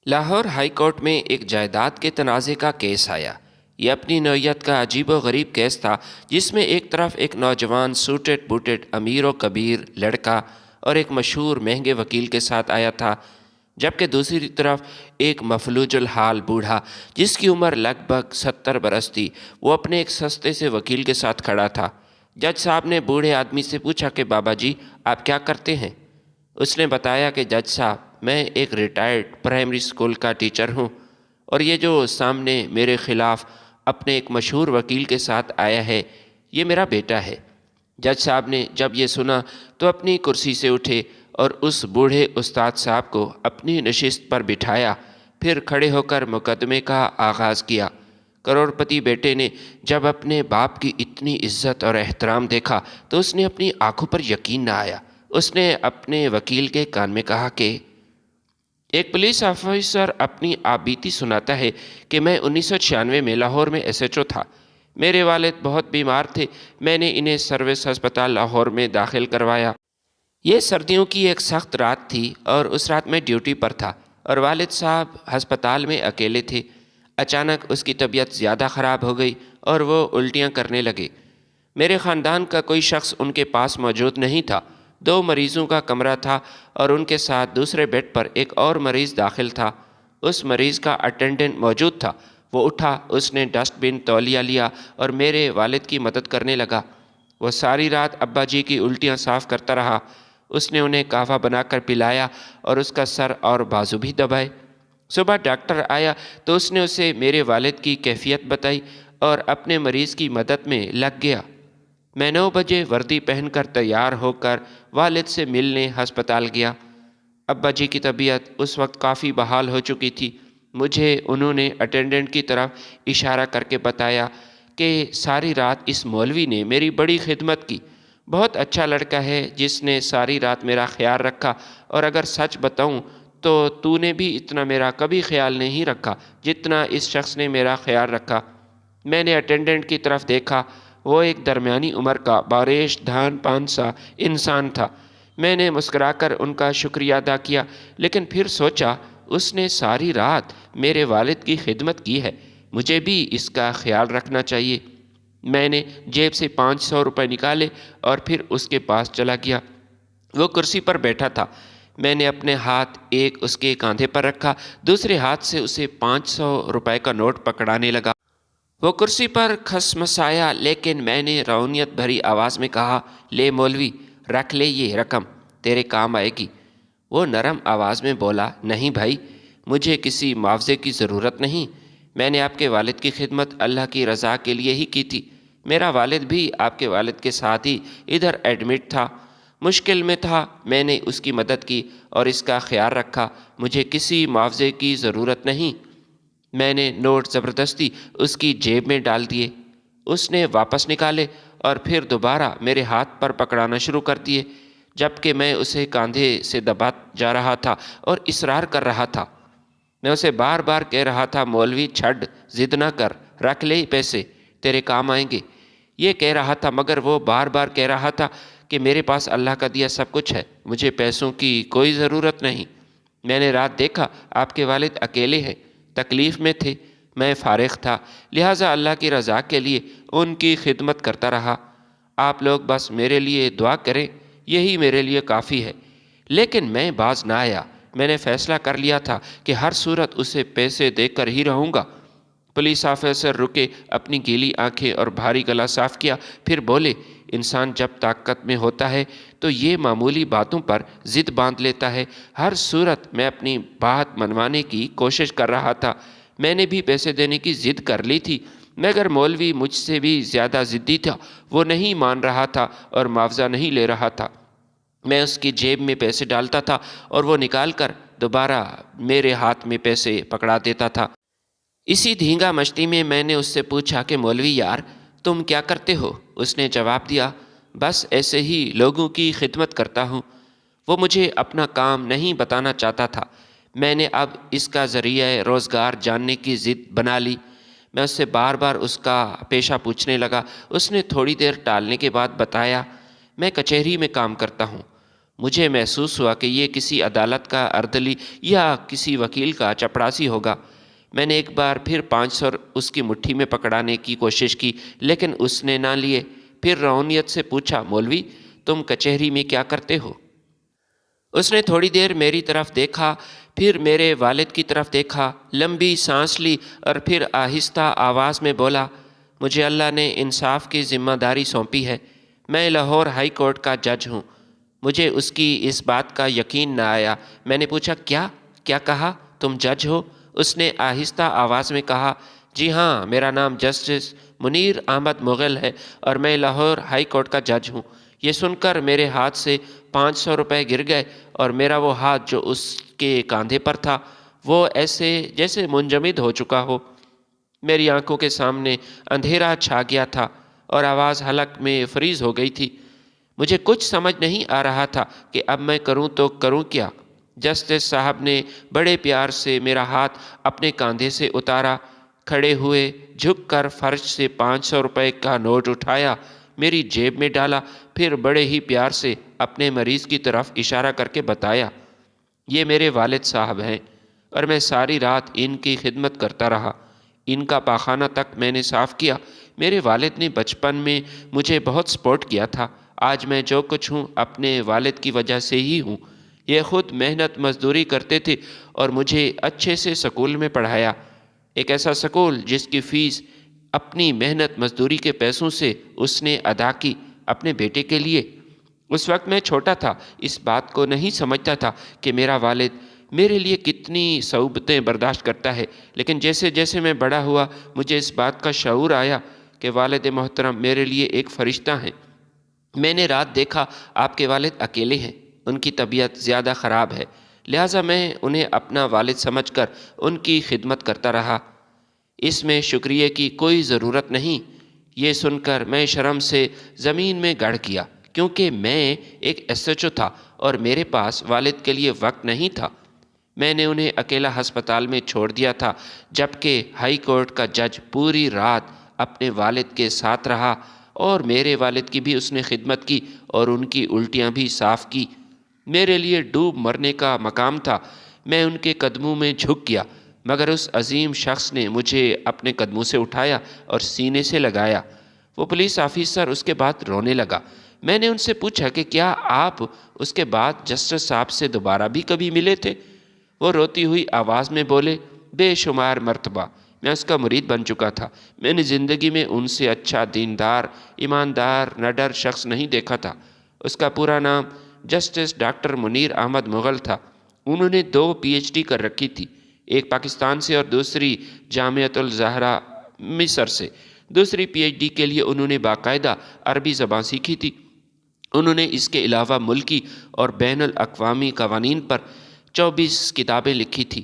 Lahore high court میں ایک جائیداد کے تنازع کا کیس آیا۔ یہ اپنی نوعیت کا عجیب و غریب کیس تھا، جس میں ایک طرف ایک نوجوان سوٹڈ بوٹڈ امیر و کبیر لڑکا اور ایک مشہور مہنگے وکیل کے ساتھ آیا تھا، جبکہ دوسری طرف ایک مفلوج الحال بوڑھا جس کی عمر لگ بھگ 70 برس تھی، وہ اپنے ایک سستے سے وکیل کے ساتھ کھڑا تھا۔ جج صاحب نے بوڑھے آدمی سے پوچھا کہ بابا جی آپ کیا کرتے ہیں؟ اس نے بتایا کہ جج صاحب میں ایک ریٹائرڈ پرائمری اسکول کا ٹیچر ہوں، اور یہ جو سامنے میرے خلاف اپنے ایک مشہور وکیل کے ساتھ آیا ہے یہ میرا بیٹا ہے۔ جج صاحب نے جب یہ سنا تو اپنی کرسی سے اٹھے اور اس بوڑھے استاد صاحب کو اپنی نشست پر بٹھایا، پھر کھڑے ہو کر مقدمے کا آغاز کیا۔ کروڑ پتی بیٹے نے جب اپنے باپ کی اتنی عزت اور احترام دیکھا تو اس نے اپنی آنکھوں پر یقین نہ آیا۔ اس نے اپنے وکیل کے کان میں کہا کہ ایک پولیس آفیسر اپنی آپ بیتی سناتا ہے کہ میں 1996 میں لاہور میں ایس ایچ او تھا۔ میرے والد بہت بیمار تھے، میں نے انہیں سروس ہسپتال لاہور میں داخل کروایا۔ یہ سردیوں کی ایک سخت رات تھی اور اس رات میں ڈیوٹی پر تھا اور والد صاحب ہسپتال میں اکیلے تھے۔ اچانک اس کی طبیعت زیادہ خراب ہو گئی اور وہ الٹیاں کرنے لگے۔ میرے خاندان کا کوئی شخص ان کے پاس موجود نہیں تھا۔ 2 مریضوں کا کمرہ تھا اور ان کے ساتھ دوسرے بیڈ پر ایک اور مریض داخل تھا۔ اس مریض کا اٹینڈنٹ موجود تھا۔ وہ اٹھا، اس نے ڈسٹ بن تولیہ لیا اور میرے والد کی مدد کرنے لگا۔ وہ ساری رات ابا جی کی الٹیاں صاف کرتا رہا۔ اس نے انہیں قہوہ بنا کر پلایا اور اس کا سر اور بازو بھی دبائے۔ صبح ڈاکٹر آیا تو اس نے اسے میرے والد کی کیفیت بتائی اور اپنے مریض کی مدد میں لگ گیا۔ میں 9 بجے وردی پہن کر تیار ہو کر والد سے ملنے ہسپتال گیا۔ ابا جی کی طبیعت اس وقت کافی بحال ہو چکی تھی۔ مجھے انہوں نے اٹینڈنٹ کی طرف اشارہ کر کے بتایا کہ ساری رات اس مولوی نے میری بڑی خدمت کی۔ بہت اچھا لڑکا ہے جس نے ساری رات میرا خیال رکھا، اور اگر سچ بتاؤں تو نے بھی اتنا میرا کبھی خیال نہیں رکھا جتنا اس شخص نے میرا خیال رکھا۔ میں نے اٹینڈنٹ کی طرف دیکھا، وہ ایک درمیانی عمر کا باریش دھان پان سا انسان تھا۔ میں نے مسکرا کر ان کا شکریہ ادا کیا، لیکن پھر سوچا اس نے ساری رات میرے والد کی خدمت کی ہے، مجھے بھی اس کا خیال رکھنا چاہیے۔ میں نے جیب سے 500 روپے نکالے اور پھر اس کے پاس چلا گیا۔ وہ کرسی پر بیٹھا تھا۔ میں نے اپنے ہاتھ ایک اس کے کاندھے پر رکھا، دوسرے ہاتھ سے اسے 500 روپے کا نوٹ پکڑانے لگا۔ وہ کرسی پر کھسمسایا، لیکن میں نے روانیت بھری آواز میں کہا، لے مولوی، رکھ لے، یہ رقم تیرے کام آئے گی۔ وہ نرم آواز میں بولا، نہیں بھائی، مجھے کسی معاوضے کی ضرورت نہیں۔ میں نے آپ کے والد کی خدمت اللہ کی رضا کے لیے ہی کی تھی۔ میرا والد بھی آپ کے والد کے ساتھ ہی ادھر ایڈمٹ تھا، مشکل میں تھا، میں نے اس کی مدد کی اور اس کا خیال رکھا، مجھے کسی معاوضے کی ضرورت نہیں۔ میں نے نوٹ زبردستی اس کی جیب میں ڈال دیے۔ اس نے واپس نکالے اور پھر دوبارہ میرے ہاتھ پر پکڑانا شروع کر دیے، جبکہ میں اسے کاندھے سے دبا جا رہا تھا اور اصرار کر رہا تھا۔ میں اسے بار بار کہہ رہا تھا، مولوی چھڈ، ضد نہ کر، رکھ لے پیسے، تیرے کام آئیں گے۔ یہ کہہ رہا تھا، مگر وہ بار بار کہہ رہا تھا کہ میرے پاس اللہ کا دیا سب کچھ ہے، مجھے پیسوں کی کوئی ضرورت نہیں۔ میں نے رات دیکھا آپ کے والد اکیلے ہیں، تکلیف میں تھے، میں فارغ تھا، لہٰذا اللہ کی رضا کے لیے ان کی خدمت کرتا رہا۔ آپ لوگ بس میرے لیے دعا کریں، یہی میرے لیے کافی ہے۔ لیکن میں باز نہ آیا۔ میں نے فیصلہ کر لیا تھا کہ ہر صورت اسے پیسے دے کر ہی رہوں گا۔ پولیس آفیسر رکے، اپنی گیلی آنکھیں اور بھاری گلا صاف کیا، پھر بولے، انسان جب طاقت میں ہوتا ہے تو یہ معمولی باتوں پر ضد باندھ لیتا ہے۔ ہر صورت میں اپنی بات منوانے کی کوشش کر رہا تھا۔ میں نے بھی پیسے دینے کی ضد کر لی تھی، مگر مولوی مجھ سے بھی زیادہ ضدی تھا، وہ نہیں مان رہا تھا اور معاوضہ نہیں لے رہا تھا۔ میں اس کی جیب میں پیسے ڈالتا تھا اور وہ نکال کر دوبارہ میرے ہاتھ میں پیسے پکڑا دیتا تھا۔ اسی دھینگا مشتی میں میں نے اس سے پوچھا کہ مولوی یار، تم کیا کرتے ہو؟ اس نے جواب دیا، بس ایسے ہی لوگوں کی خدمت کرتا ہوں۔ وہ مجھے اپنا کام نہیں بتانا چاہتا تھا۔ میں نے اب اس کا ذریعہ روزگار جاننے کی ضد بنا لی۔ میں اس سے بار بار اس کا پیشہ پوچھنے لگا۔ اس نے تھوڑی دیر ٹالنے کے بعد بتایا، میں کچہری میں کام کرتا ہوں۔ مجھے محسوس ہوا کہ یہ کسی عدالت کا اردلی یا کسی وکیل کا چپڑاسی ہوگا۔ میں نے ایک بار پھر 500 اس کی مٹھی میں پکڑانے کی کوشش کی، لیکن اس نے نہ لیے۔ پھر روانیت سے پوچھا، مولوی تم کچہری میں کیا کرتے ہو؟ اس نے تھوڑی دیر میری طرف دیکھا، پھر میرے والد کی طرف دیکھا، لمبی سانس لی اور پھر آہستہ آواز میں بولا، مجھے اللہ نے انصاف کی ذمہ داری سونپی ہے۔ میں لاہور ہائی کورٹ کا جج ہوں۔ مجھے اس کی اس بات کا یقین نہ آیا۔ میں نے پوچھا، کیا کہا؟ تم جج ہو؟ اس نے آہستہ آواز میں کہا، جی ہاں، میرا نام جسٹس منیر احمد مغل ہے اور میں لاہور ہائی کورٹ کا جج ہوں۔ یہ سن کر میرے ہاتھ سے 500 روپے گر گئے اور میرا وہ ہاتھ جو اس کے کاندھے پر تھا وہ ایسے جیسے منجمد ہو چکا ہو۔ میری آنکھوں کے سامنے اندھیرا چھا گیا تھا اور آواز حلق میں فریز ہو گئی تھی۔ مجھے کچھ سمجھ نہیں آ رہا تھا کہ اب میں کروں تو کروں کیا۔ جسٹس صاحب نے بڑے پیار سے میرا ہاتھ اپنے کاندھے سے اتارا، کھڑے ہوئے، جھک کر فرش سے 500 روپے کا نوٹ اٹھایا، میری جیب میں ڈالا، پھر بڑے ہی پیار سے اپنے مریض کی طرف اشارہ کر کے بتایا، یہ میرے والد صاحب ہیں اور میں ساری رات ان کی خدمت کرتا رہا۔ ان کا پاخانہ تک میں نے صاف کیا۔ میرے والد نے بچپن میں مجھے بہت سپورٹ کیا تھا۔ آج میں جو کچھ ہوں اپنے والد کی وجہ سے ہی ہوں۔ یہ خود محنت مزدوری کرتے تھے اور مجھے اچھے سے سکول میں پڑھایا، ایک ایسا سکول جس کی فیس اپنی محنت مزدوری کے پیسوں سے اس نے ادا کی اپنے بیٹے کے لیے۔ اس وقت میں چھوٹا تھا، اس بات کو نہیں سمجھتا تھا کہ میرا والد میرے لیے کتنی صعوبتیں برداشت کرتا ہے، لیکن جیسے جیسے میں بڑا ہوا مجھے اس بات کا شعور آیا کہ والد محترم میرے لیے ایک فرشتہ ہیں۔ میں نے رات دیکھا آپ کے والد اکیلے ہیں، ان کی طبیعت زیادہ خراب ہے، لہٰذا میں انہیں اپنا والد سمجھ کر ان کی خدمت کرتا رہا۔ اس میں شکریہ کی کوئی ضرورت نہیں۔ یہ سن کر میں شرم سے زمین میں گڑ گیا، کیونکہ میں ایک ایس ایچ او تھا اور میرے پاس والد کے لیے وقت نہیں تھا۔ میں نے انہیں اکیلا ہسپتال میں چھوڑ دیا تھا، جبکہ ہائی کورٹ کا جج پوری رات اپنے والد کے ساتھ رہا اور میرے والد کی بھی اس نے خدمت کی اور ان کی الٹیاں بھی صاف کی۔ میرے لیے ڈوب مرنے کا مقام تھا۔ میں ان کے قدموں میں جھک گیا، مگر اس عظیم شخص نے مجھے اپنے قدموں سے اٹھایا اور سینے سے لگایا۔ وہ پولیس آفیسر اس کے بعد رونے لگا۔ میں نے ان سے پوچھا کہ کیا آپ اس کے بعد جسٹس صاحب سے دوبارہ بھی کبھی ملے تھے؟ وہ روتی ہوئی آواز میں بولے، بے شمار مرتبہ میں اس کا مرید بن چکا تھا۔ میں نے زندگی میں ان سے اچھا، دیندار، ایماندار، نڈر شخص نہیں دیکھا تھا۔ اس کا پورا نام جسٹس ڈاکٹر منیر احمد مغل تھا۔ انہوں نے 2 PhD کر رکھی تھی، ایک پاکستان سے اور دوسری جامعۃ الزہرا مصر سے۔ دوسری PhD کے لیے انہوں نے باقاعدہ عربی زبان سیکھی تھی۔ انہوں نے اس کے علاوہ ملکی اور بین الاقوامی قوانین پر 24 کتابیں لکھی تھی۔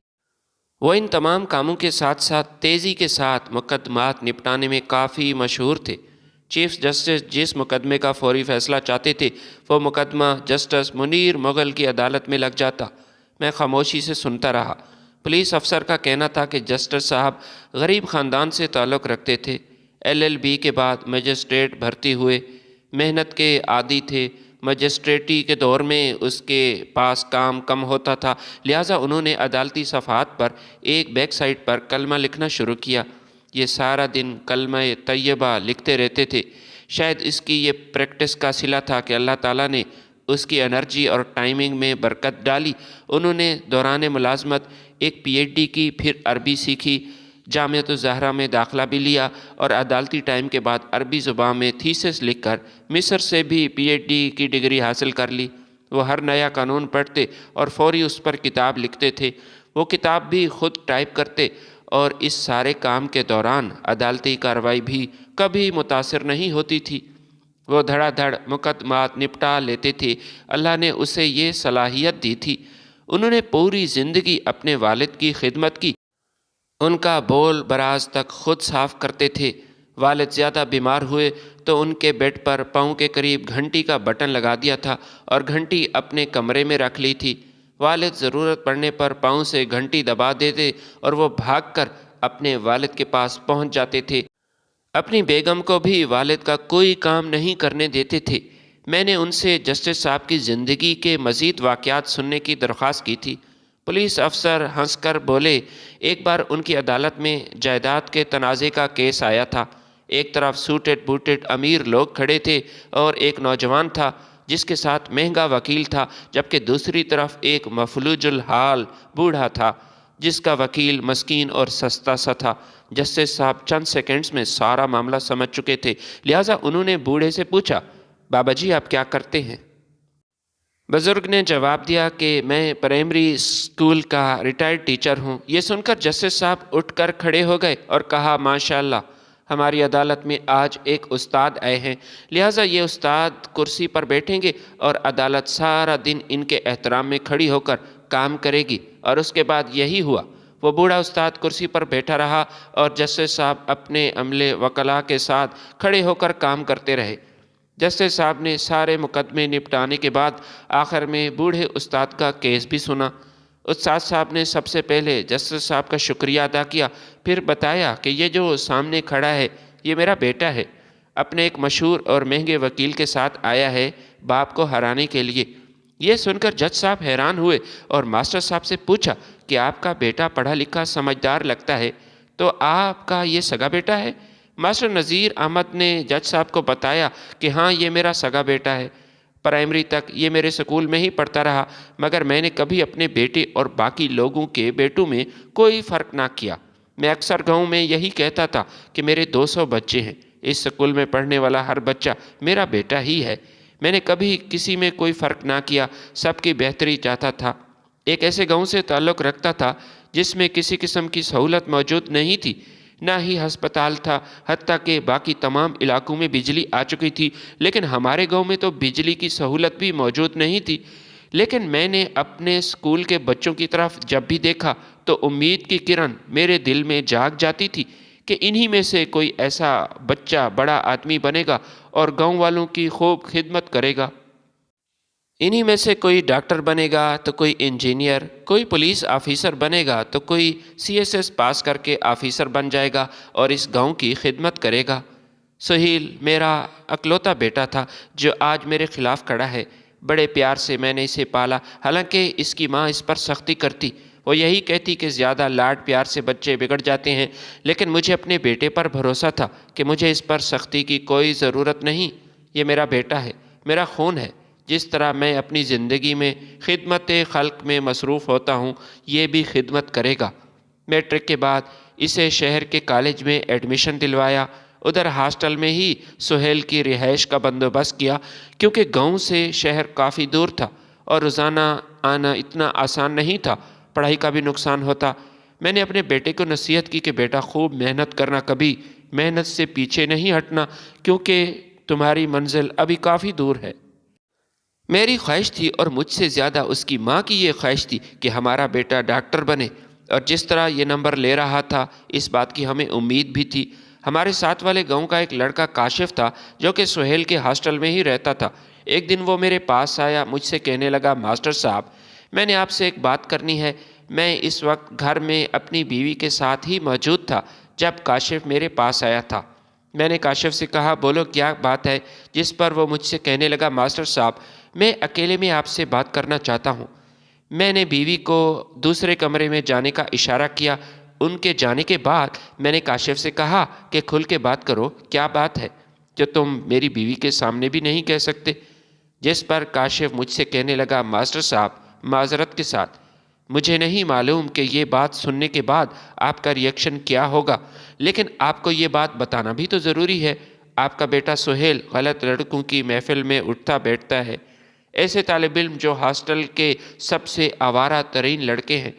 وہ ان تمام کاموں کے ساتھ ساتھ تیزی کے ساتھ مقدمات نپٹانے میں کافی مشہور تھے۔ چیف جسٹس جس مقدمے کا فوری فیصلہ چاہتے تھے وہ مقدمہ جسٹس منیر مغل کی عدالت میں لگ جاتا۔ میں خاموشی سے سنتا رہا۔ پولیس افسر کا کہنا تھا کہ جسٹس صاحب غریب خاندان سے تعلق رکھتے تھے، LLB کے بعد مجسٹریٹ بھرتی ہوئے، محنت کے عادی تھے۔ مجسٹریٹی کے دور میں اس کے پاس کام کم ہوتا تھا، لہٰذا انہوں نے عدالتی صفحات پر ایک بیک سائڈ پر کلمہ لکھنا شروع کیا۔ یہ سارا دن کلمہ طیبہ لکھتے رہتے تھے۔ شاید اس کی یہ پریکٹس کا صلہ تھا کہ اللہ تعالیٰ نے اس کی انرجی اور ٹائمنگ میں برکت ڈالی۔ انہوں نے دوران ملازمت ایک PhD کی، پھر عربی سیکھی، جامعۃ الزہرا میں داخلہ بھی لیا اور عدالتی ٹائم کے بعد عربی زبان میں تھیسس لکھ کر مصر سے بھی PhD کی ڈگری حاصل کر لی۔ وہ ہر نیا قانون پڑھتے اور فوری اس پر کتاب لکھتے تھے۔ وہ کتاب بھی خود ٹائپ کرتے اور اس سارے کام کے دوران عدالتی کارروائی بھی کبھی متاثر نہیں ہوتی تھی۔ وہ دھڑا دھڑ مقدمات نپٹا لیتے تھے۔ اللہ نے اسے یہ صلاحیت دی تھی۔ انہوں نے پوری زندگی اپنے والد کی خدمت کی۔ ان کا بول براز تک خود صاف کرتے تھے۔ والد زیادہ بیمار ہوئے تو ان کے بیڈ پر پاؤں کے قریب گھنٹی کا بٹن لگا دیا تھا اور گھنٹی اپنے کمرے میں رکھ لی تھی۔ والد ضرورت پڑنے پر پاؤں سے گھنٹی دبا دیتے اور وہ بھاگ کر اپنے والد کے پاس پہنچ جاتے تھے۔ اپنی بیگم کو بھی والد کا کوئی کام نہیں کرنے دیتے تھے۔ میں نے ان سے جسٹس صاحب کی زندگی کے مزید واقعات سننے کی درخواست کی تھی۔ پولیس افسر ہنس کر بولے، ایک بار ان کی عدالت میں جائیداد کے تنازع کا کیس آیا تھا۔ ایک طرف سوٹڈ بوٹڈ امیر لوگ کھڑے تھے اور ایک نوجوان تھا جس کے ساتھ مہنگا وکیل تھا، جبکہ دوسری طرف ایک مفلوج الحال بوڑھا تھا جس کا وکیل مسکین اور سستا سا تھا۔ جسٹس صاحب چند سیکنڈز میں سارا معاملہ سمجھ چکے تھے، لہٰذا انہوں نے بوڑھے سے پوچھا، بابا جی آپ کیا کرتے ہیں؟ بزرگ نے جواب دیا کہ میں پرائمری اسکول کا ریٹائرڈ ٹیچر ہوں۔ یہ سن کر جسٹس صاحب اٹھ کر کھڑے ہو گئے اور کہا، ماشاءاللہ، ہماری عدالت میں آج ایک استاد آئے ہیں، لہٰذا یہ استاد کرسی پر بیٹھیں گے اور عدالت سارا دن ان کے احترام میں کھڑی ہو کر کام کرے گی۔ اور اس کے بعد یہی ہوا۔ وہ بوڑھا استاد کرسی پر بیٹھا رہا اور جسٹس صاحب اپنے عملے وکلاء کے ساتھ کھڑے ہو کر کام کرتے رہے۔ جسٹس صاحب نے سارے مقدمے نپٹانے کے بعد آخر میں بوڑھے استاد کا کیس بھی سنا۔ استاد صاحب نے سب سے پہلے جسٹس صاحب کا شکریہ ادا کیا، پھر بتایا کہ یہ جو سامنے کھڑا ہے یہ میرا بیٹا ہے، اپنے ایک مشہور اور مہنگے وکیل کے ساتھ آیا ہے باپ کو ہرانے کے لیے۔ یہ سن کر جج صاحب حیران ہوئے اور ماسٹر صاحب سے پوچھا کہ آپ کا بیٹا پڑھا لکھا سمجھدار لگتا ہے، تو آپ کا یہ سگا بیٹا ہے؟ ماسٹر نذیر احمد نے جج صاحب کو بتایا کہ ہاں یہ میرا سگا بیٹا ہے، پرائمری تک یہ میرے سکول میں ہی پڑھتا رہا، مگر میں نے کبھی اپنے بیٹے اور باقی لوگوں کے بیٹوں میں کوئی فرق نہ کیا۔ میں اکثر گاؤں میں یہی کہتا تھا کہ میرے 200 بچے ہیں، اس سکول میں پڑھنے والا ہر بچہ میرا بیٹا ہی ہے۔ میں نے کبھی کسی میں کوئی فرق نہ کیا، سب کی بہتری چاہتا تھا۔ ایک ایسے گاؤں سے تعلق رکھتا تھا جس میں کسی قسم کی سہولت موجود نہیں تھی، نہ ہی ہسپتال تھا، حتیٰ کہ باقی تمام علاقوں میں بجلی آ چکی تھی، لیکن ہمارے گاؤں میں تو بجلی کی سہولت بھی موجود نہیں تھی۔ لیکن میں نے اپنے اسکول کے بچوں کی طرف جب بھی دیکھا تو امید کی کرن میرے دل میں جاگ جاتی تھی کہ انہی میں سے کوئی ایسا بچہ بڑا آدمی بنے گا اور گاؤں والوں کی خوب خدمت کرے گا۔ انہی میں سے کوئی ڈاکٹر بنے گا تو کوئی انجینئر، کوئی پولیس آفیسر بنے گا تو کوئی CSS پاس کر کے آفیسر بن جائے گا اور اس گاؤں کی خدمت کرے گا۔ سہیل میرا اکلوتا بیٹا تھا جو آج میرے خلاف کھڑا ہے۔ بڑے پیار سے میں نے اسے پالا، حالانکہ اس کی ماں اس پر سختی کرتی، وہ یہی کہتی کہ زیادہ لاڈ پیار سے بچے بگڑ جاتے ہیں، لیکن مجھے اپنے بیٹے پر بھروسہ تھا کہ مجھے اس پر سختی کی کوئی ضرورت نہیں۔ یہ میرا بیٹا ہے، میرا خون ہے۔ جس طرح میں اپنی زندگی میں خدمت خلق میں مصروف ہوتا ہوں، یہ بھی خدمت کرے گا۔ میٹرک کے بعد اسے شہر کے کالج میں ایڈمیشن دلوایا، ادھر ہاسٹل میں ہی سہیل کی رہائش کا بندوبست کیا، کیونکہ گاؤں سے شہر کافی دور تھا اور روزانہ آنا اتنا آسان نہیں تھا، پڑھائی کا بھی نقصان ہوتا۔ میں نے اپنے بیٹے کو نصیحت کی کہ بیٹا خوب محنت کرنا، کبھی محنت سے پیچھے نہیں ہٹنا، کیونکہ تمہاری منزل ابھی کافی دور ہے۔ میری خواہش تھی اور مجھ سے زیادہ اس کی ماں کی یہ خواہش تھی کہ ہمارا بیٹا ڈاکٹر بنے، اور جس طرح یہ نمبر لے رہا تھا اس بات کی ہمیں امید بھی تھی۔ ہمارے ساتھ والے گاؤں کا ایک لڑکا کاشف تھا جو کہ سہیل کے ہاسٹل میں ہی رہتا تھا۔ ایک دن وہ میرے پاس آیا، مجھ سے کہنے لگا، ماسٹر صاحب میں نے آپ سے ایک بات کرنی ہے۔ میں اس وقت گھر میں اپنی بیوی کے ساتھ ہی موجود تھا جب کاشف میرے پاس آیا تھا۔ میں نے کاشف سے کہا، بولو کیا بات ہے؟ جس پر وہ مجھ سے کہنے لگا، ماسٹر صاحب میں اکیلے میں آپ سے بات کرنا چاہتا ہوں۔ میں نے بیوی کو دوسرے کمرے میں جانے کا اشارہ کیا۔ ان کے جانے کے بعد میں نے کاشف سے کہا کہ کھل کے بات کرو، کیا بات ہے جو تم میری بیوی کے سامنے بھی نہیں کہہ سکتے؟ جس پر کاشف مجھ سے کہنے لگا، ماسٹر صاحب معذرت کے ساتھ مجھے نہیں معلوم کہ یہ بات سننے کے بعد آپ کا ریئیکشن کیا ہوگا، لیکن آپ کو یہ بات بتانا بھی تو ضروری ہے۔ آپ کا بیٹا سہیل غلط لڑکوں کی محفل میں اٹھتا بیٹھتا ہے، ایسے طالب علم جو ہاسٹل کے سب سے آوارہ ترین لڑکے ہیں۔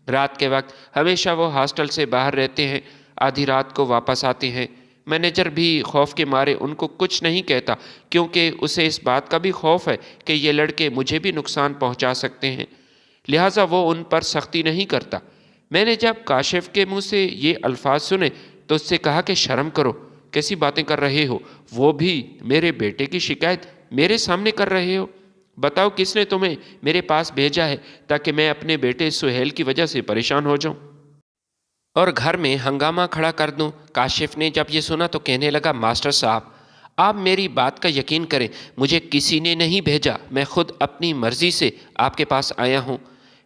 رات کے وقت ہمیشہ وہ ہاسٹل سے باہر رہتے ہیں، آدھی رات کو واپس آتے ہیں۔ مینیجر بھی خوف کے مارے ان کو کچھ نہیں کہتا، کیونکہ اسے اس بات کا بھی خوف ہے کہ یہ لڑکے مجھے بھی نقصان پہنچا سکتے ہیں، لہٰذا وہ ان پر سختی نہیں کرتا۔ میں نے جب کاشف کے منہ سے یہ الفاظ سنے تو اس سے کہا کہ شرم کرو، کیسی باتیں کر رہے ہو؟ وہ بھی میرے بیٹے کی شکایت میرے سامنے کر رہے ہو؟ بتاؤ کس نے تمہیں میرے پاس بھیجا ہے تاکہ میں اپنے بیٹے سہیل کی وجہ سے پریشان ہو جاؤں اور گھر میں ہنگامہ کھڑا کر دوں؟ کاشف نے جب یہ سنا تو کہنے لگا، ماسٹر صاحب آپ میری بات کا یقین کریں، مجھے کسی نے نہیں بھیجا، میں خود اپنی مرضی سے آپ کے پاس آیا ہوں۔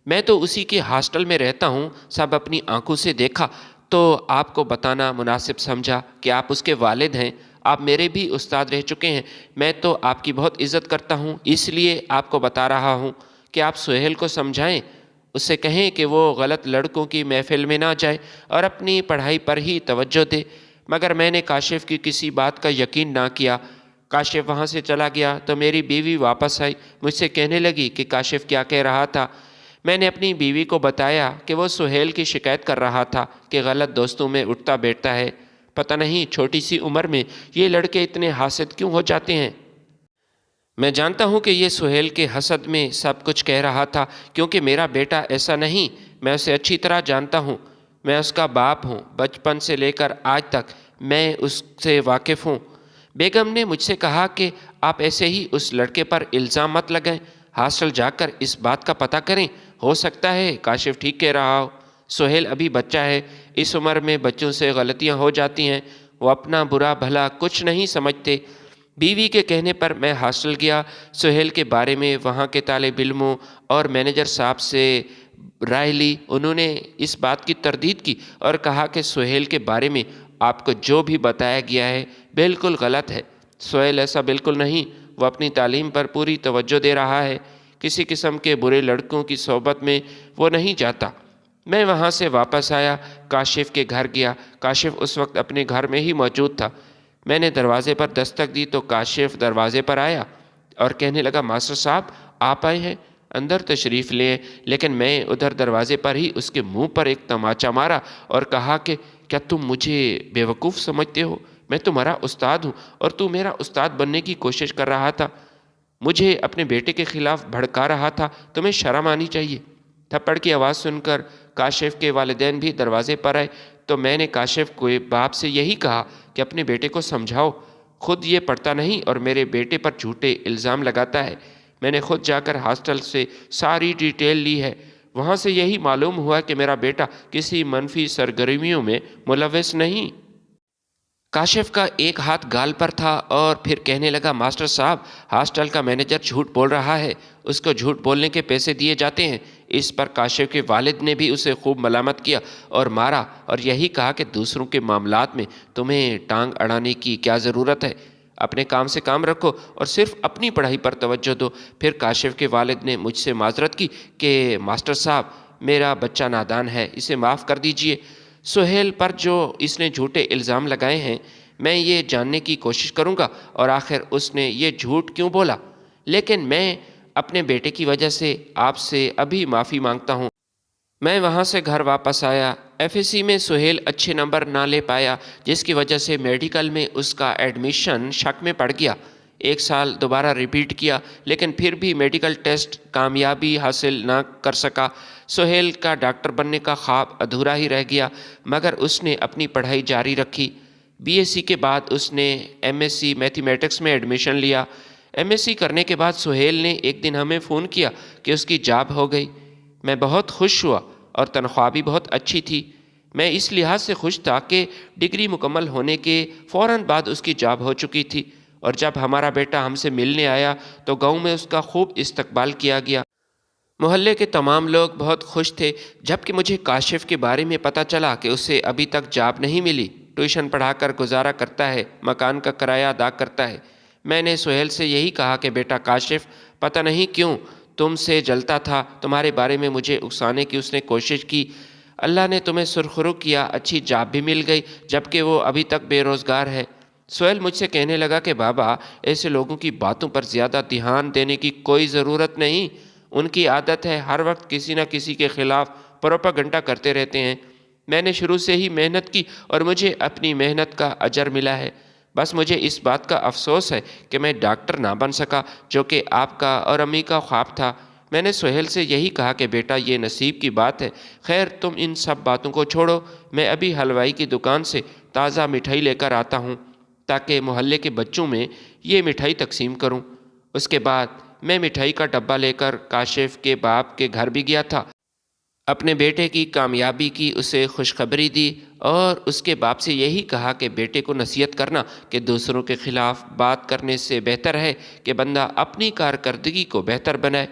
میں تو اسی کے ہاسٹل میں رہتا ہوں، سب اپنی آنکھوں سے دیکھا تو آپ کو بتانا مناسب سمجھا کہ آپ اس کے والد ہیں۔ آپ میرے بھی استاد رہ چکے ہیں، میں تو آپ کی بہت عزت کرتا ہوں، اس لیے آپ کو بتا رہا ہوں کہ آپ سہیل کو سمجھائیں، اس سے کہیں کہ وہ غلط لڑکوں کی محفل میں نہ جائے اور اپنی پڑھائی پر ہی توجہ دے۔ مگر میں نے کاشف کی کسی بات کا یقین نہ کیا۔ کاشف وہاں سے چلا گیا تو میری بیوی واپس آئی، مجھ سے کہنے لگی کہ کاشف کیا کہہ رہا تھا۔ میں نے اپنی بیوی کو بتایا کہ وہ سہیل کی شکایت کر رہا تھا کہ غلط دوستوں میں اٹھتا بیٹھتا ہے۔ پتہ نہیں چھوٹی سی عمر میں یہ لڑکے اتنے حاسد کیوں ہو جاتے ہیں۔ میں جانتا ہوں کہ یہ سہیل کے حسد میں سب کچھ کہہ رہا تھا، کیونکہ میرا بیٹا ایسا نہیں، میں اسے اچھی طرح جانتا ہوں، میں اس کا باپ ہوں، بچپن سے لے کر آج تک میں اس سے واقف ہوں۔ بیگم نے مجھ سے کہا کہ آپ ایسے ہی اس لڑکے پر الزام مت لگائیں، ہاسٹل جا کر اس بات کا پتہ کریں، ہو سکتا ہے کاشف ٹھیک کہہ رہا ہو۔ سہیل ابھی بچہ ہے، اس عمر میں بچوں سے غلطیاں ہو جاتی ہیں، وہ اپنا برا بھلا کچھ نہیں سمجھتے۔ بیوی کے کہنے پر میں ہاسٹل گیا، سہیل کے بارے میں وہاں کے طالب علموں اور مینیجر صاحب سے رائے لی۔ انہوں نے اس بات کی تردید کی اور کہا کہ سہیل کے بارے میں آپ کو جو بھی بتایا گیا ہے بالکل غلط ہے۔ سہیل ایسا بالکل نہیں، وہ اپنی تعلیم پر پوری توجہ دے رہا ہے، کسی قسم کے برے لڑکوں کی صحبت میں وہ نہیں جاتا۔ میں وہاں سے واپس آیا، کاشف کے گھر گیا۔ کاشف اس وقت اپنے گھر میں ہی موجود تھا۔ میں نے دروازے پر دستک دی تو کاشف دروازے پر آیا اور کہنے لگا، ماسٹر صاحب آپ آئے ہیں، اندر تشریف لیں۔ لیکن میں ادھر دروازے پر ہی اس کے منہ پر ایک تماچا مارا اور کہا کہ کیا تم مجھے بیوقوف سمجھتے ہو؟ میں تمہارا استاد ہوں اور تو میرا استاد بننے کی کوشش کر رہا تھا، مجھے اپنے بیٹے کے خلاف بھڑکا رہا تھا، تمہیں شرم آنی چاہیے۔ تھپڑ کی آواز سن کر کاشف کے والدین بھی دروازے پر آئے تو میں نے کاشف کو باپ سے یہی کہا کہ اپنے بیٹے کو سمجھاؤ، خود یہ پڑھتا نہیں اور میرے بیٹے پر جھوٹے الزام لگاتا ہے۔ میں نے خود جا کر ہاسٹل سے ساری ڈیٹیل لی ہے، وہاں سے یہی معلوم ہوا کہ میرا بیٹا کسی منفی سرگرمیوں میں ملوث نہیں۔ کاشف کا ایک ہاتھ گال پر تھا اور پھر کہنے لگا، ماسٹر صاحب ہاسٹل کا مینیجر جھوٹ بول رہا ہے، اس کو جھوٹ بولنے کے پیسے دیے جاتے ہیں۔ اس پر کاشف کے والد نے بھی اسے خوب ملامت کیا اور مارا اور یہی کہا کہ دوسروں کے معاملات میں تمہیں ٹانگ اڑانے کی کیا ضرورت ہے، اپنے کام سے کام رکھو اور صرف اپنی پڑھائی پر توجہ دو۔ پھر کاشف کے والد نے مجھ سے معذرت کی کہ ماسٹر صاحب میرا بچہ نادان ہے، اسے معاف کر دیجئے۔ سہیل پر جو اس نے جھوٹے الزام لگائے ہیں، میں یہ جاننے کی کوشش کروں گا اور آخر اس نے یہ جھوٹ کیوں بولا، لیکن میں اپنے بیٹے کی وجہ سے آپ سے ابھی معافی مانگتا ہوں۔ میں وہاں سے گھر واپس آیا۔ ایف ایس سی میں سہیل اچھے نمبر نہ لے پایا، جس کی وجہ سے میڈیکل میں اس کا ایڈمیشن شک میں پڑ گیا۔ ایک سال دوبارہ ریپیٹ کیا، لیکن پھر بھی میڈیکل ٹیسٹ کامیابی حاصل نہ کر سکا۔ سہیل کا ڈاکٹر بننے کا خواب ادھورا ہی رہ گیا، مگر اس نے اپنی پڑھائی جاری رکھی۔ بی ایس سی کے بعد اس نے ایم ایس سی میتھمیٹکس میں ایڈمیشن لیا۔ ایم ایس سی کرنے کے بعد سہیل نے ایک دن ہمیں فون کیا کہ اس کی جاب ہو گئی۔ میں بہت خوش ہوا اور تنخواہ بھی بہت اچھی تھی۔ میں اس لحاظ سے خوش تھا کہ ڈگری مکمل ہونے کے فوراً بعد اس کی جاب ہو چکی تھی، اور جب ہمارا بیٹا ہم سے ملنے آیا تو گاؤں میں اس کا خوب استقبال کیا گیا۔ محلے کے تمام لوگ بہت خوش تھے، جبکہ مجھے کاشف کے بارے میں پتہ چلا کہ اسے ابھی تک جاب نہیں ملی، ٹیوشن پڑھا کر گزارا کرتا ہے، مکان کا کرایہ ادا کرتا ہے۔ میں نے سہیل سے یہی کہا کہ بیٹا کاشف پتہ نہیں کیوں تم سے جلتا تھا، تمہارے بارے میں مجھے اکسانے کی اس نے کوشش کی، اللہ نے تمہیں سرخرو کیا، اچھی جاب بھی مل گئی، جبکہ وہ ابھی تک بے روزگار ہے۔ سہیل مجھ سے کہنے لگا کہ بابا ایسے لوگوں کی باتوں پر زیادہ دھیان دینے کی کوئی ضرورت نہیں، ان کی عادت ہے ہر وقت کسی نہ کسی کے خلاف پروپیگنڈا کرتے رہتے ہیں۔ میں نے شروع سے ہی محنت کی اور مجھے اپنی محنت کا اجر ملا ہے، بس مجھے اس بات کا افسوس ہے کہ میں ڈاکٹر نہ بن سکا، جو کہ آپ کا اور امی کا خواب تھا۔ میں نے سہیل سے یہی کہا کہ بیٹا یہ نصیب کی بات ہے، خیر تم ان سب باتوں کو چھوڑو، میں ابھی حلوائی کی دکان سے تازہ مٹھائی لے کر آتا ہوں تاکہ محلے کے بچوں میں یہ مٹھائی تقسیم کروں۔ اس کے بعد میں مٹھائی کا ڈبہ لے کر کاشف کے باپ کے گھر بھی گیا تھا۔ اپنے بیٹے کی کامیابی کی اسے خوشخبری دی اور اس کے باپ سے یہی کہا کہ بیٹے کو نصیحت کرنا کہ دوسروں کے خلاف بات کرنے سے بہتر ہے کہ بندہ اپنی کارکردگی کو بہتر بنائے۔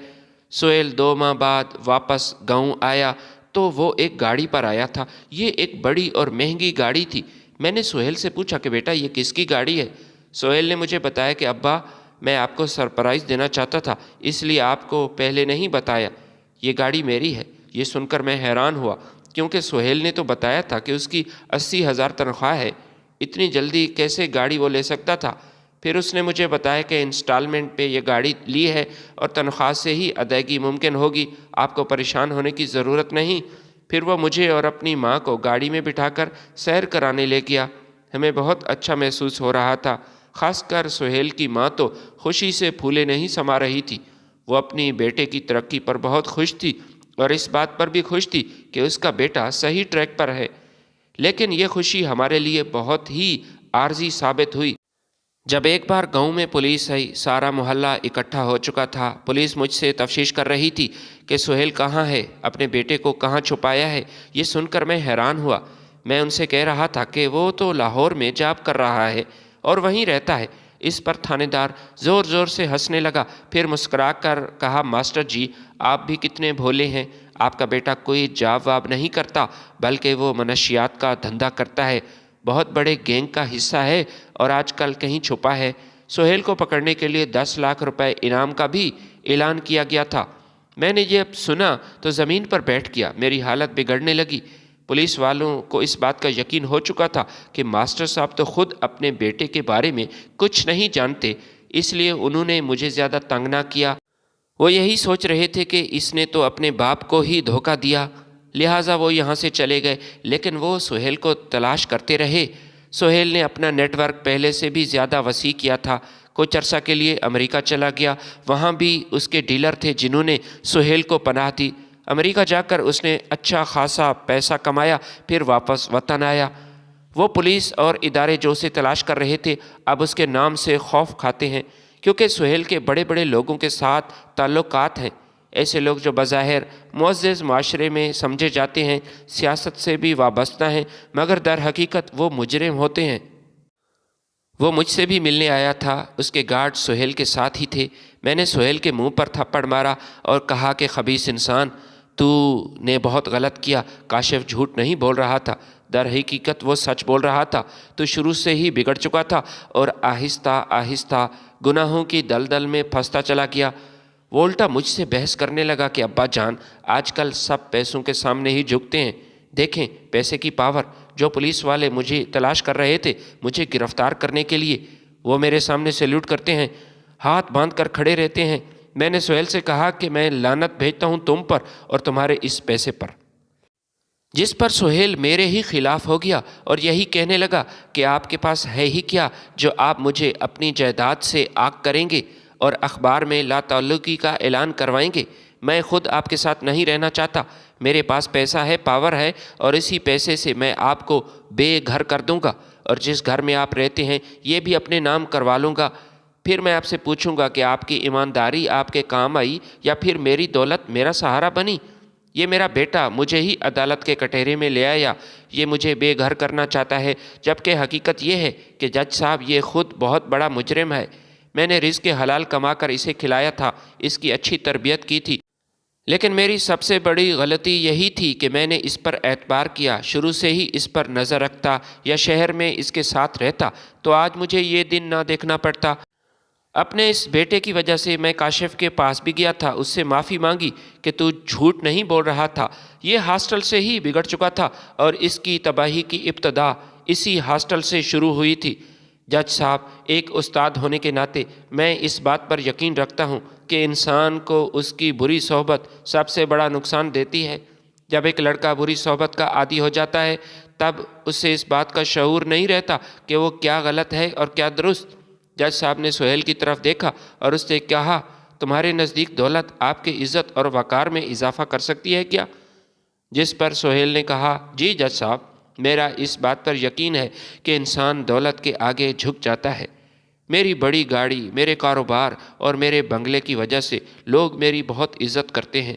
سہیل 2 ماہ بعد واپس گاؤں آیا تو وہ ایک گاڑی پر آیا تھا۔ یہ ایک بڑی اور مہنگی گاڑی تھی۔ میں نے سہیل سے پوچھا کہ بیٹا یہ کس کی گاڑی ہے؟ سہیل نے مجھے بتایا کہ ابا میں آپ کو سرپرائز دینا چاہتا تھا، اس لیے آپ کو پہلے نہیں بتایا، یہ گاڑی میری ہے۔ یہ سن کر میں حیران ہوا کیونکہ سہیل نے تو بتایا تھا کہ اس کی 80,000 تنخواہ ہے، اتنی جلدی کیسے گاڑی وہ لے سکتا تھا؟ پھر اس نے مجھے بتایا کہ انسٹالمنٹ پہ یہ گاڑی لی ہے اور تنخواہ سے ہی ادائیگی ممکن ہوگی، آپ کو پریشان ہونے کی ضرورت نہیں۔ پھر وہ مجھے اور اپنی ماں کو گاڑی میں بٹھا کر سیر کرانے لے گیا۔ ہمیں بہت اچھا محسوس ہو رہا تھا، خاص کر سہیل کی ماں تو خوشی سے پھولے نہیں سما رہی تھی۔ وہ اپنی بیٹے کی ترقی پر بہت خوش تھی اور اس بات پر بھی خوش تھی کہ اس کا بیٹا صحیح ٹریک پر ہے۔ لیکن یہ خوشی ہمارے لیے بہت ہی عارضی ثابت ہوئی۔ جب ایک بار گاؤں میں پولیس آئی، سارا محلہ اکٹھا ہو چکا تھا۔ پولیس مجھ سے تفتیش کر رہی تھی کہ سہیل کہاں ہے، اپنے بیٹے کو کہاں چھپایا ہے۔ یہ سن کر میں حیران ہوا۔ میں ان سے کہہ رہا تھا کہ وہ تو لاہور میں جاب کر رہا ہے اور وہیں رہتا ہے۔ اس پر تھانے دار زور زور سے ہنسنے لگا، پھر مسکرا کر کہا، ماسٹر جی آپ بھی کتنے بھولے ہیں، آپ کا بیٹا کوئی جاب واب نہیں کرتا بلکہ وہ منشیات کا دھندا کرتا ہے، بہت بڑے گینگ کا حصہ ہے اور آج کل کہیں چھپا ہے۔ سہیل کو پکڑنے کے لیے 10 لاکھ روپے انعام کا بھی اعلان کیا گیا تھا۔ میں نے یہ سنا تو زمین پر بیٹھ گیا، میری حالت بگڑنے لگی۔ پولیس والوں کو اس بات کا یقین ہو چکا تھا کہ ماسٹر صاحب تو خود اپنے بیٹے کے بارے میں کچھ نہیں جانتے، اس لیے انہوں نے مجھے زیادہ تنگ نہ کیا۔ وہ یہی سوچ رہے تھے کہ اس نے تو اپنے باپ کو ہی دھوکہ دیا، لہٰذا وہ یہاں سے چلے گئے، لیکن وہ سہیل کو تلاش کرتے رہے۔ سہیل نے اپنا نیٹ ورک پہلے سے بھی زیادہ وسیع کیا تھا۔ کچھ عرصہ کے لیے امریکہ چلا گیا، وہاں بھی اس کے ڈیلر تھے جنہوں نے سہیل کو پناہ دی۔ امریکہ جا کر اس نے اچھا خاصا پیسہ کمایا، پھر واپس وطن آیا۔ وہ پولیس اور ادارے جو اسے تلاش کر رہے تھے اب اس کے نام سے خوف کھاتے ہیں، کیونکہ سہیل کے بڑے بڑے لوگوں کے ساتھ تعلقات ہیں، ایسے لوگ جو بظاہر معزز معاشرے میں سمجھے جاتے ہیں، سیاست سے بھی وابستہ ہیں، مگر در حقیقت وہ مجرم ہوتے ہیں۔ وہ مجھ سے بھی ملنے آیا تھا، اس کے گارڈ سہیل کے ساتھ ہی تھے۔ میں نے سہیل کے منہ پر تھپڑ مارا اور کہا کہ خبیث انسان، تو نے بہت غلط کیا۔ کاشف جھوٹ نہیں بول رہا تھا، در حقیقت وہ سچ بول رہا تھا۔ تو شروع سے ہی بگڑ چکا تھا اور آہستہ آہستہ گناہوں کی دلدل میں پھنستا چلا گیا۔ وہ الٹا مجھ سے بحث کرنے لگا کہ ابا جان، آج کل سب پیسوں کے سامنے ہی جھکتے ہیں، دیکھیں پیسے کی پاور۔ جو پولیس والے مجھے تلاش کر رہے تھے مجھے گرفتار کرنے کے لیے، وہ میرے سامنے سیلیوٹ کرتے ہیں، ہاتھ باندھ کر کھڑے رہتے ہیں۔ میں نے سہیل سے کہا کہ میں لعنت بھیجتا ہوں تم پر اور تمہارے اس پیسے پر، جس پر سہیل میرے ہی خلاف ہو گیا اور یہی کہنے لگا کہ آپ کے پاس ہے ہی کیا جو آپ مجھے اپنی جائیداد سے آگ کریں گے اور اخبار میں لا تعلقی کا اعلان کروائیں گے۔ میں خود آپ کے ساتھ نہیں رہنا چاہتا، میرے پاس پیسہ ہے، پاور ہے، اور اسی پیسے سے میں آپ کو بے گھر کر دوں گا اور جس گھر میں آپ رہتے ہیں یہ بھی اپنے نام کروا لوں گا۔ پھر میں آپ سے پوچھوں گا کہ آپ کی ایمانداری آپ کے کام آئی یا پھر میری دولت میرا سہارا بنی؟ یہ میرا بیٹا مجھے ہی عدالت کے کٹہرے میں لے آیا، یہ مجھے بے گھر کرنا چاہتا ہے، جبکہ حقیقت یہ ہے کہ جج صاحب یہ خود بہت بڑا مجرم ہے۔ میں نے رزق حلال کما کر اسے کھلایا تھا، اس کی اچھی تربیت کی تھی، لیکن میری سب سے بڑی غلطی یہی تھی کہ میں نے اس پر اعتبار کیا، شروع سے ہی اس پر نظر رکھتا یا شہر میں اس کے ساتھ رہتا تو آج مجھے یہ دن نہ دیکھنا پڑتا۔ اپنے اس بیٹے کی وجہ سے میں کاشف کے پاس بھی گیا تھا، اس سے معافی مانگی کہ تو جھوٹ نہیں بول رہا تھا، یہ ہاسٹل سے ہی بگڑ چکا تھا اور اس کی تباہی کی ابتدا اسی ہاسٹل سے شروع ہوئی تھی۔ جج صاحب، ایک استاد ہونے کے ناطے میں اس بات پر یقین رکھتا ہوں کہ انسان کو اس کی بری صحبت سب سے بڑا نقصان دیتی ہے۔ جب ایک لڑکا بری صحبت کا عادی ہو جاتا ہے تب اسے اس بات کا شعور نہیں رہتا کہ وہ کیا غلط ہے اور کیا درست۔ جج صاحب نے سہیل کی طرف دیکھا اور اس سے کہا، تمہارے نزدیک دولت آپ کی عزت اور وقار میں اضافہ کر سکتی ہے کیا؟ جس پر سہیل نے کہا، جی جج صاحب، میرا اس بات پر یقین ہے کہ انسان دولت کے آگے جھک جاتا ہے۔ میری بڑی گاڑی، میرے کاروبار اور میرے بنگلے کی وجہ سے لوگ میری بہت عزت کرتے ہیں۔